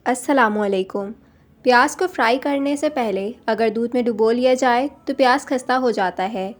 अस्सलामुअलैकुम। प्याज को फ्राई करने से पहले अगर दूध में डुबो लिया जाए तो प्याज खस्ता हो जाता है।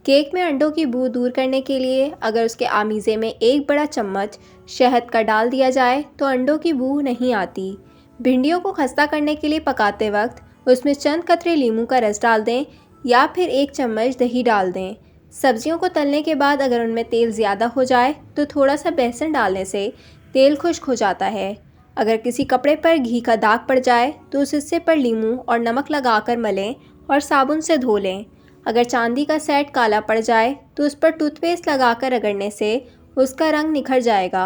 केक में अंडों की बू दूर करने के लिए अगर उसके आमीज़े में एक बड़ा चम्मच शहद का डाल दिया जाए तो अंडों की बू नहीं आती। भिंडियों को खस्ता करने के लिए पकाते वक्त उसमें चंद कतरे लीमू का रस डाल दें या फिर एक चम्मच दही डाल दें। सब्जियों को तलने के बाद अगर उनमें तेल ज़्यादा हो जाए तो थोड़ा सा बेसन डालने से तेल खुश्क हो जाता है। अगर किसी कपड़े पर घी का दाग पड़ जाए तो उस हिस्से पर लीमू और नमक लगाकर मलें और साबुन से धो लें। अगर चांदी का सेट काला पड़ जाए तो उस पर टूथपेस्ट लगाकर रगड़ने से उसका रंग निखर जाएगा।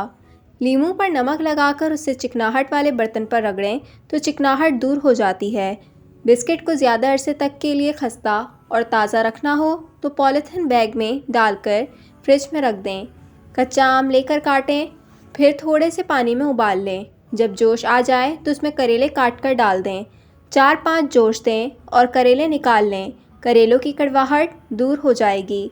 लीमू पर नमक लगाकर उसे चिकनाहट वाले बर्तन पर रगड़ें तो चिकनाहट दूर हो जाती है। बिस्किट को ज़्यादा अरसे तक के लिए खस्ता और ताज़ा रखना हो तो पॉलीथिन बैग में डालकर फ्रिज में रख दें। कच्चा आम लेकर काटें, फिर थोड़े से पानी में उबाल लें। जब जोश आ जाए तो उसमें करेले काट कर डाल दें। 4-5 जोश दें और करेले निकाल लें। करेलों की कड़वाहट दूर हो जाएगी।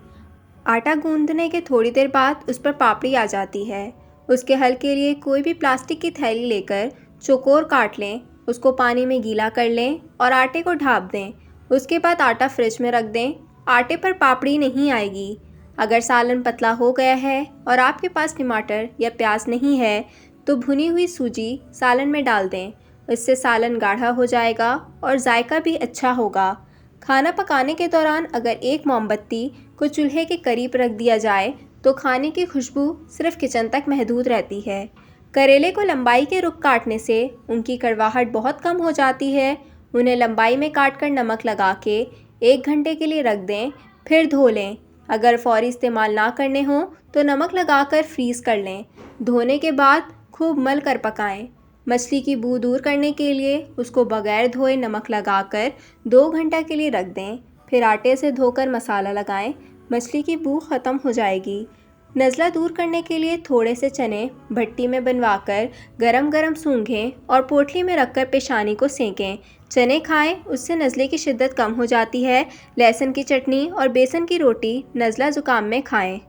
आटा गूंदने के थोड़ी देर बाद उस पर पापड़ी आ जाती है। उसके हल के लिए कोई भी प्लास्टिक की थैली लेकर चौकोर काट लें, उसको पानी में गीला कर लें और आटे को ढाँप दें। उसके बाद आटा फ्रिज में रख दें। आटे पर पापड़ी नहीं आएगी। अगर सालन पतला हो गया है और आपके पास टमाटर या प्याज नहीं है तो भुनी हुई सूजी सालन में डाल दें। इससे सालन गाढ़ा हो जाएगा और जायका भी अच्छा होगा। खाना पकाने के दौरान अगर एक मोमबत्ती को चूल्हे के करीब रख दिया जाए तो खाने की खुशबू सिर्फ किचन तक महदूद रहती है। करेले को लंबाई के रुख काटने से उनकी कड़वाहट बहुत कम हो जाती है। उन्हें लंबाई में काट कर नमक लगा के 1 घंटे के लिए रख दें, फिर धो लें। अगर फौरी इस्तेमाल ना करने हो तो नमक लगाकर फ्रीज़ कर लें। धोने के बाद खूब मल कर पकाएं। मछली की बू दूर करने के लिए उसको बगैर धोए नमक लगाकर 2 घंटा के लिए रख दें, फिर आटे से धोकर मसाला लगाएं। मछली की बू ख़त्म हो जाएगी। नज़ला दूर करने के लिए थोड़े से चने भट्टी में बनवाकर गरम गरम सूंघें और पोटली में रखकर पेशानी को सेकें। चने खाएं, उससे नज़ले की शिद्दत कम हो जाती है। लहसुन की चटनी और बेसन की रोटी नज़ला ज़ुकाम में खाएं।